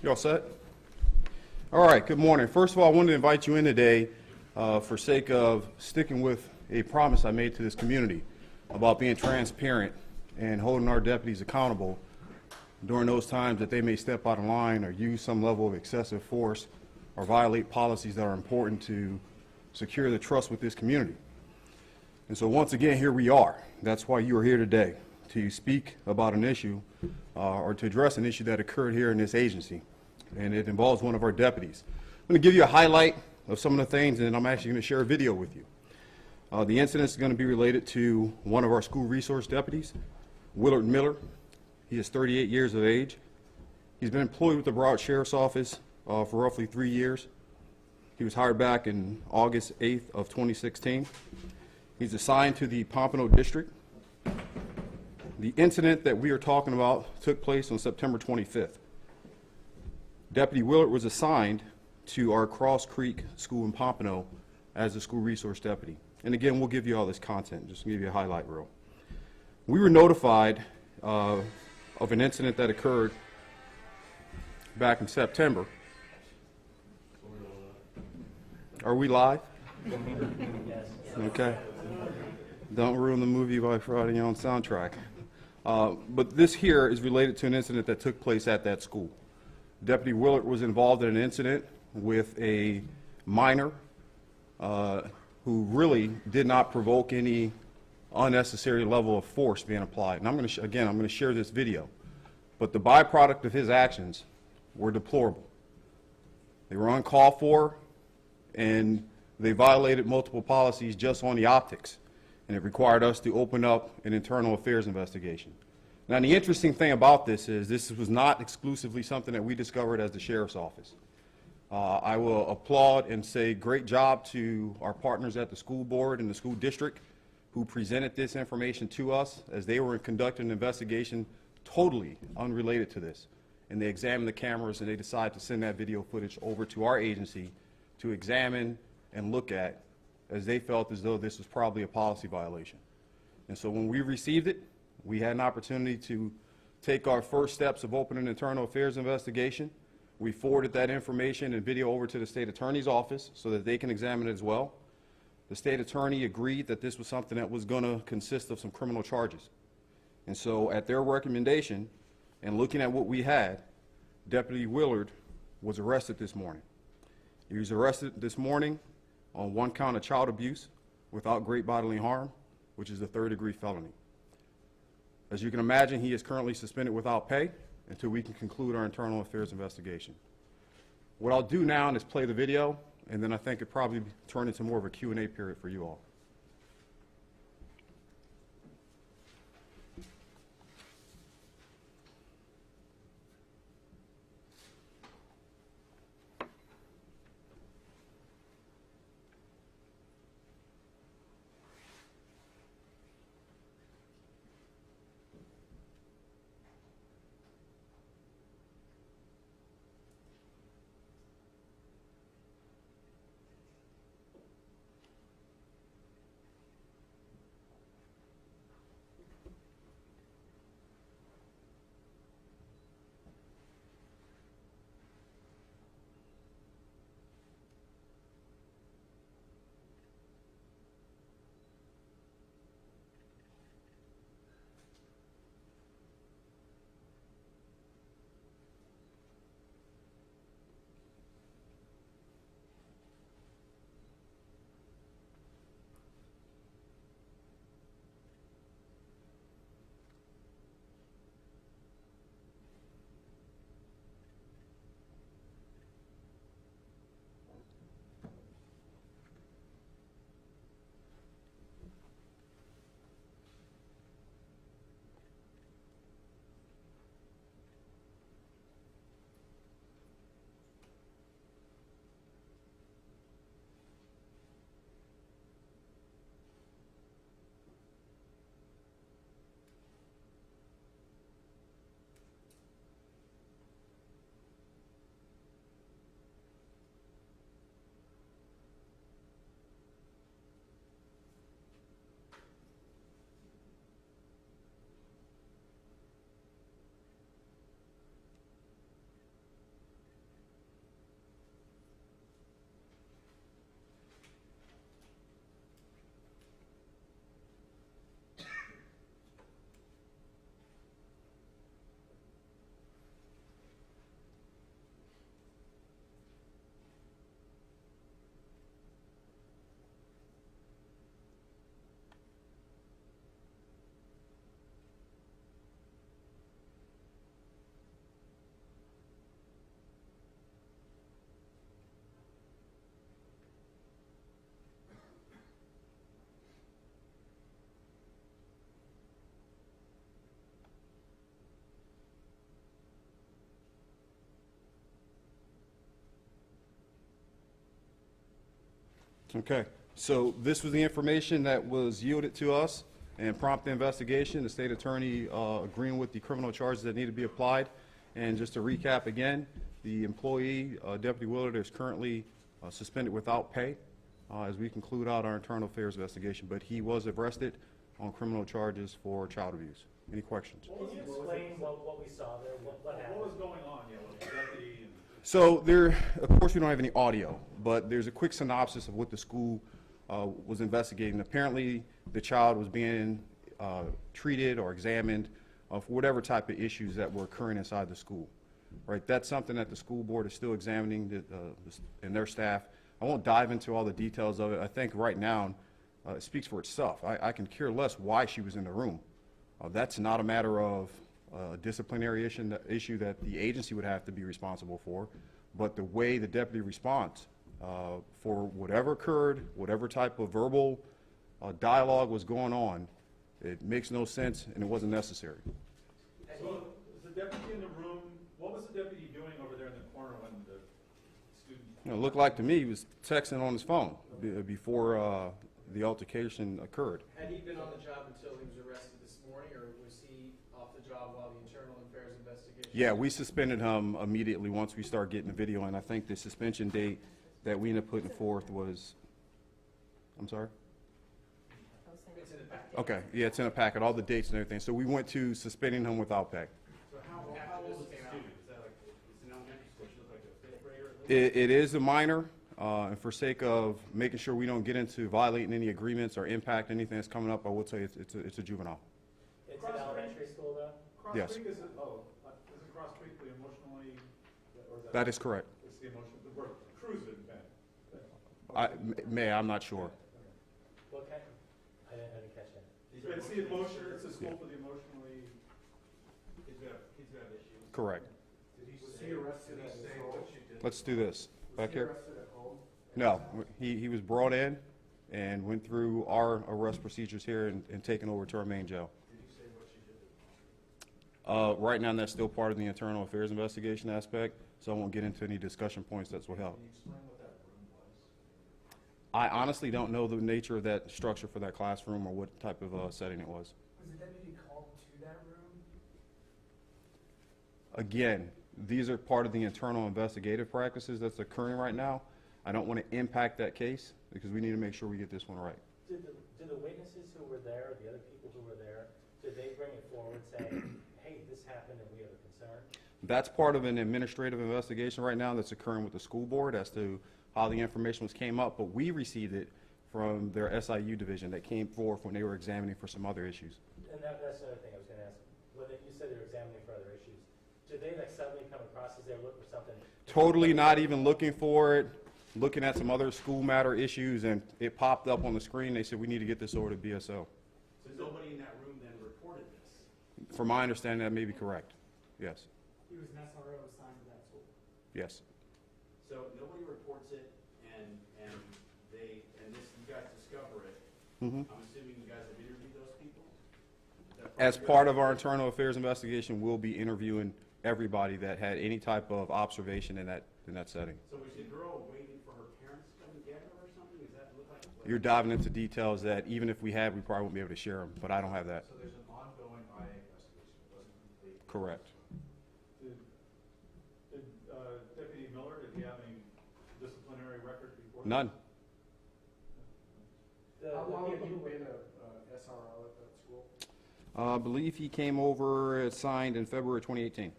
You all set? All right, good morning. First of all, I wanted to invite you in today for sake of sticking with a promise I made to this community about being transparent and holding our deputies accountable during those times that they may step out of line or use some level of excessive force or violate policies that are important to secure the trust with this community. And so once again, here we are. That's why you are here today, to speak about an issue or to address an issue that occurred here in this agency, and it involves one of our deputies. I'm going to give you a highlight of some of the things, and then I'm actually going to share a video with you. The incident is going to be related to one of our school resource deputies, Willard Miller. He is 38 years of age. He's been employed with the Broward Sheriff's Office for roughly 3 years. He was hired back in August 8th of 2016. He's assigned to the Pompano District. The incident that we are talking about took place on September 25th. Deputy Willard was assigned to our Cross Creek School in Pompano as a school resource deputy. And again, we'll give you all this content, just to give you a highlight reel. We were notified of an incident that occurred back in September. Are we live? Okay. Don't ruin the movie by Friday on soundtrack. But this here is related to an incident that took place at that school. Deputy Willard was involved in an incident with a minor who really did not provoke any unnecessary level of force being applied. And I'm going to share this video. But the byproduct of his actions were deplorable. They were uncalled for, and they violated multiple policies just on the optics. And it required us to open up an internal affairs investigation. Now, the interesting thing about this is this was not exclusively something that we discovered as the Sheriff's Office. I will applaud and say great job to our partners at the school board and the school district who presented this information to us as they were conducting an investigation totally unrelated to this. And they examined the cameras and they decided to send that video footage over to our agency to examine and look at, as they felt as though this was probably a policy violation. And so when we received it, we had an opportunity to take our first steps of opening an internal affairs investigation. We forwarded that information and video over to the state attorney's office so that they can examine it as well. The state attorney agreed that this was something that was going to consist of some criminal charges. And so at their recommendation, and looking at what we had, Deputy Willard was arrested this morning. He was arrested this morning on one count of child abuse without great bodily harm, which is a third-degree felony. As you can imagine, he is currently suspended without pay until we can conclude our internal affairs investigation. What I'll do now is play the video, and then I think it'll probably turn into more of a Q&A period for you all. Okay, so this was the information that was yielded to us and prompt the investigation, the state attorney agreeing with the criminal charges that need to be applied. And just to recap again, the employee, Deputy Willard, is currently suspended without pay as we conclude out our internal affairs investigation, but he was arrested on criminal charges for child abuse. Any questions? Can you explain what we saw there? What happened? What was going on, with the deputy and... So there, of course, we don't have any audio, but there's a quick synopsis of what the school was investigating. Apparently, the child was being treated or examined for whatever type of issues that were occurring inside the school. Right? That's something that the school board is still examining and their staff. I won't dive into all the details of it. I think right now it speaks for itself. I can care less why she was in the room. That's not a matter of disciplinary issue that the agency would have to be responsible for, but the way the deputy responds for whatever occurred, whatever type of verbal dialogue was going on, it makes no sense and it wasn't necessary. So, was the deputy in the room, what was the deputy doing over there in the corner when the student... It looked like to me he was texting on his phone before the altercation occurred. Had he been on the job until he was arrested this morning, or was he off the job while the internal affairs investigation? Yeah, we suspended him immediately once we started getting the video, and I think the suspension date that we ended up putting forth was, I'm sorry? It's in the packet. Okay, yeah, it's in a packet, all the dates and everything. So we went to suspending him without pay. So how old is the student? Is that like, it's an elementary school, she looked like a fifth grader at least? It is a minor, and for sake of making sure we don't get into violating any agreements or impact anything that's coming up, I will tell you it's a juvenile. It's an elementary school, though? Cross Yes. Creek isn't Cross Creek the emotionally, or is That is correct. It's the emotional, the word cruise didn't I'm not sure. What kind? I didn't catch that. It's the emotion, it's a school for the emotionally... Kids who have issues. Correct. Was he arrested at home? Let's do this. Back here? No, he was brought in and went through our arrest procedures here and taken over to our main jail. Did you say what she did? Right now, that's still part of the internal affairs investigation aspect, so I won't get into any discussion points. That's what helped. Can you explain what that room was? I honestly don't know the nature of that structure for that classroom or what type of setting it was. Was the deputy called to that room? Again, these are part of the internal investigative practices that's occurring right now. I don't want to impact that case because we need to make sure we get this one right. Did the witnesses who were there, the other people who were there, did they bring it forward saying, hey, this happened and we have a concern? That's part of an administrative investigation right now that's occurring with the school board as to how the information came up, but we received it from their SIU division that came forth when they were examining for some other issues. And that's another thing I was going to ask. You said they were examining for other issues. Did they suddenly come across as they were looking for something? Totally not even looking for it, looking at some other school matter issues, and it popped up on the screen. They said, we need to get this over to BSO. So nobody in that room then reported this? From my understanding, that may be correct. Yes. He was an SRO assigned to that school. Yes. So nobody reports it, and this, you guys discover it. Mhm. I'm assuming you guys have interviewed those people? Is that As your- part of our internal affairs investigation, we'll be interviewing everybody that had any type of observation in that setting. So was the girl waiting for her parents to come and get her or something? Does that look like? You're diving into details that even if we had, we probably wouldn't be able to share them, but I don't have that. So there's an ongoing IA investigation, it wasn't complete. Correct. Did Deputy Miller, did he have any disciplinary record before? None. How The long have people you who were been a SRO at that school? I believe he came over, signed in February 2018. I'm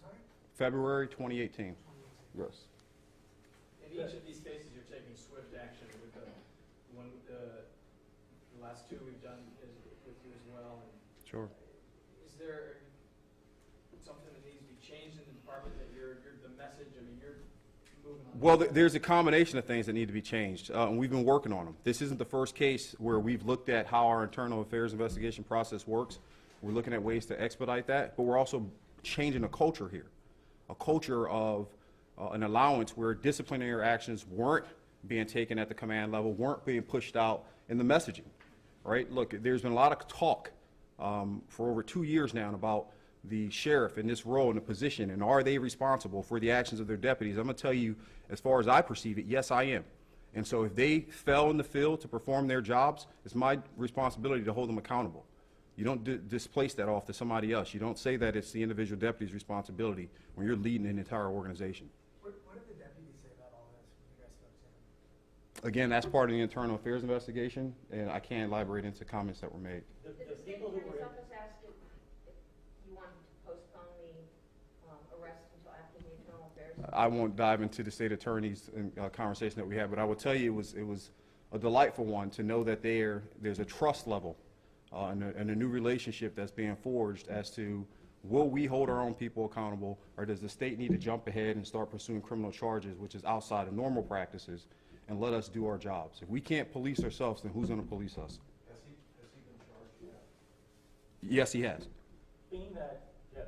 sorry? February 2018. Yes. In each of these cases, you're taking swift action with the last two we've done is with you as well. And Sure. is there something that needs to be changed in the department that you're the message, I mean, you're moving on? Well, there's a combination of things that need to be changed, and we've been working on them. This isn't the first case where we've looked at how our internal affairs investigation process works. We're looking at ways to expedite that, but we're also changing a culture here, a culture of an allowance where disciplinary actions weren't being taken at the command level, weren't being pushed out in the messaging, right? Look, there's been a lot of talk for over 2 years now about the sheriff in this role and the position, and are they responsible for the actions of their deputies? I'm going to tell you, as far as I perceive it, yes, I am. And so if they fell in the field to perform their jobs, it's my responsibility to hold them accountable. You don't displace that off to somebody else. You don't say that it's the individual deputy's responsibility when you're leading an entire organization. What did the deputy say about all this when you guys spoke to him? Again, that's part of the internal affairs investigation, and I can't elaborate into comments that were made. The The state people who attorney's were, office asked if you wanted to postpone the arrest until after the internal affairs. I won't dive into the state attorney's conversation that we had, but I will tell you it was a delightful one to know that there's a trust level and a new relationship that's being forged as to will we hold our own people accountable, or does the state need to jump ahead and start pursuing criminal charges, which is outside of normal practices, and let us do our jobs. If we can't police ourselves, then who's going to police us? Has he been charged yet? Yes, he has. being that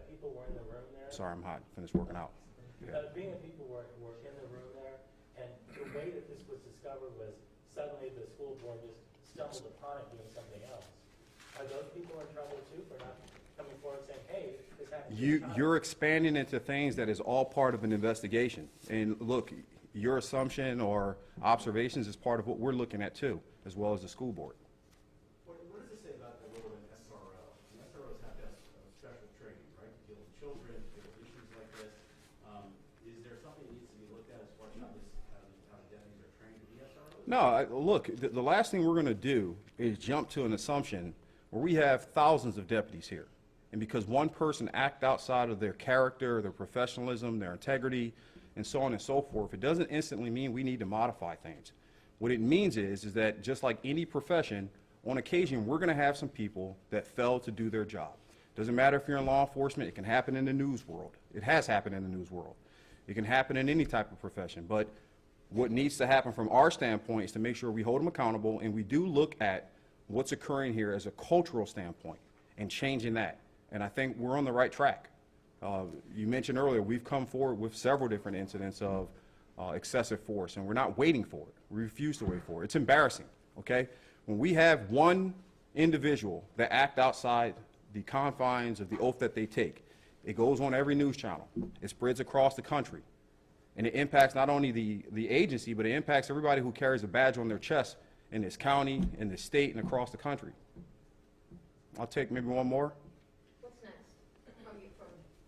people were in the room there. Sorry, I'm hot. Finished working out. Yeah. Being that people were in the room there, and the way that this was discovered was suddenly the school board just stumbled upon it doing something else. Are those people in trouble too for not coming forward saying, hey, this happened to your child? You're expanding into things that is all part of an investigation. And look, your assumption or observations is part of what we're looking at too, as well as the school board. What does it say about the role of an SRO? The SROs have to have special training, right, to deal with children, to deal with issues like this. Is there something that needs to be looked at as far as how the deputies are trained to be SROs? No, look, the last thing we're going to do is jump to an assumption where we have thousands of deputies here. And because one person acts outside of their character, their professionalism, their integrity, and so on and so forth, it doesn't instantly mean we need to modify things. What it means is that just like any profession, on occasion, we're going to have some people that fail to do their job. Doesn't matter if you're in law enforcement, it can happen in the news world. It has happened in the news world. It can happen in any type of profession. But what needs to happen from our standpoint is to make sure we hold them accountable, and we do look at what's occurring here as a cultural standpoint and changing that. And I think we're on the right track. You mentioned earlier, we've come forward with several different incidents of excessive force, and we're not waiting for it. We refuse to wait for it. It's embarrassing, okay? When we have one individual that act outside the confines of the oath that they take, it goes on every news channel. It spreads across the country. And it impacts not only the agency, but it impacts everybody who carries a badge on their chest in this county, in this state, and across the country. I'll take maybe one more. What's next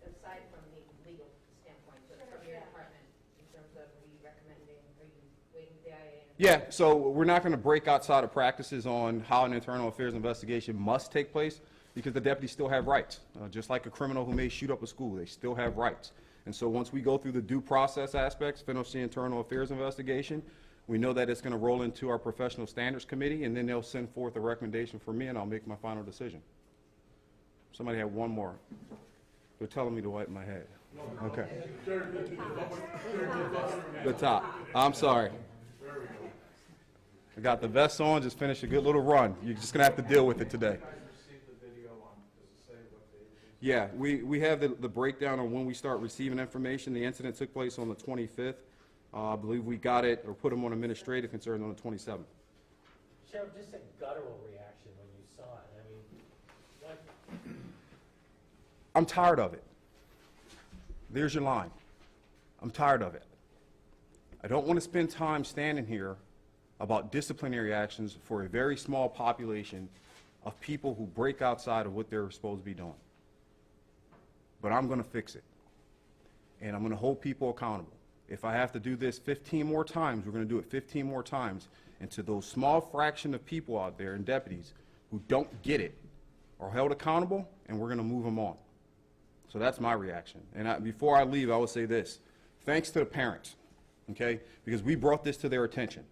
aside from the legal standpoint, but from your department in terms of are you recommending, are you waiting for the IA? Yeah, so we're not going to break outside of practices on how an internal affairs investigation must take place, because the deputies still have rights. Just like a criminal who may shoot up a school, they still have rights. And so once we go through the due process aspects, finish the internal affairs investigation, we know that it's going to roll into our professional standards committee, and then they'll send forth a recommendation for me, and I'll make my final decision. Somebody had one more. They're telling me to wipe my head. Okay. The top. I'm sorry. I got the vest on, just finished a good little run. You're just going to have to deal with it today. Yeah, we have the breakdown on when we start receiving information. The incident took place on the 25th. I believe we got it or put them on administrative concern on the 27th. Sheriff, just a guttural reaction when you saw it. I mean, what? I'm tired of it. There's your line. I'm tired of it. I don't want to spend time standing here about disciplinary actions for a very small population of people who break outside of what they're supposed to be doing. But I'm going to fix it. And I'm going to hold people accountable. If I have to do this 15 more times, we're going to do it 15 more times. And to those small fraction of people out there and deputies who don't get it are held accountable, and we're going to move them on. So that's my reaction. And before I leave, I will say this. Thanks to the parents, okay? Because we brought this to their attention.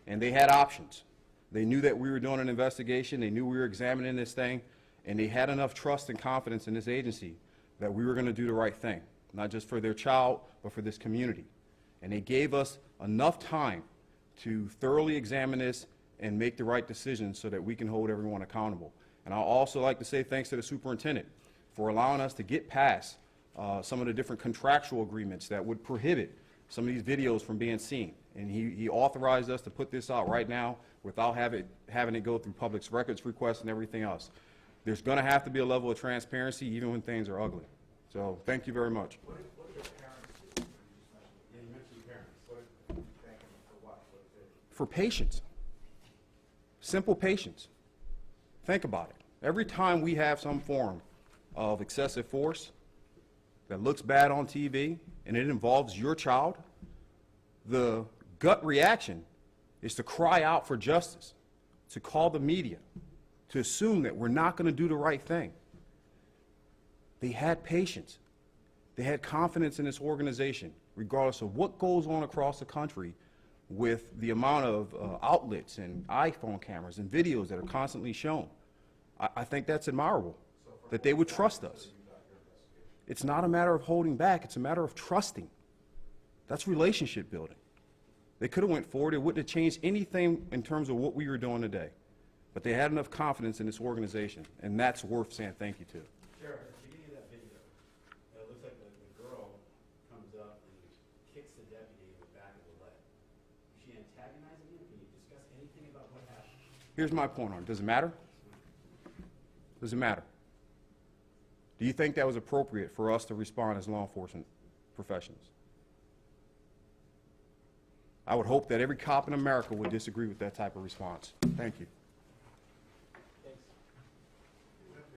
And they had options. They knew that we were doing an investigation. They knew we were examining this thing. And they had enough trust and confidence in this agency that we were going to do the right thing, not just for their child, but for this community. And they gave us enough time to thoroughly examine this and make the right decisions so that we can hold everyone accountable. And I'd also like to say thanks to the superintendent for allowing us to get past some of the different contractual agreements that would prohibit some of these videos from being seen. And he authorized us to put this out right now without having it go through public records requests and everything else. There's going to have to be a level of transparency even when things are ugly. So thank you very much. What did the parents do? Yeah, you mentioned parents. Thank them for what? What did they? for patience. Simple patience. Think about it. Every time we have some form of excessive force that looks bad on TV and it involves your child, the gut reaction is to cry out for justice, to call the media, to assume that we're not going to do the right thing. They had patience. They had confidence in this organization, regardless of what goes on across the country with the amount of outlets and iPhone cameras and videos that are constantly shown. I think that's admirable, that they would trust us. It's not a matter of holding back, it's a matter of trusting. That's relationship building. They could have went forward, it wouldn't have changed anything in terms of what we were doing today. But they had enough confidence in this organization, and that's worth saying thank you to. Sheriff, at the beginning of that video, it looks like the girl comes up and kicks the deputy in the back of the leg. Was she antagonizing him? Can you discuss anything about what happened? Here's my point on it. Does it matter? Does it matter? Do you think that was appropriate for us to respond as law enforcement professionals? I would hope that every cop in America would disagree with that type of response. Thank you.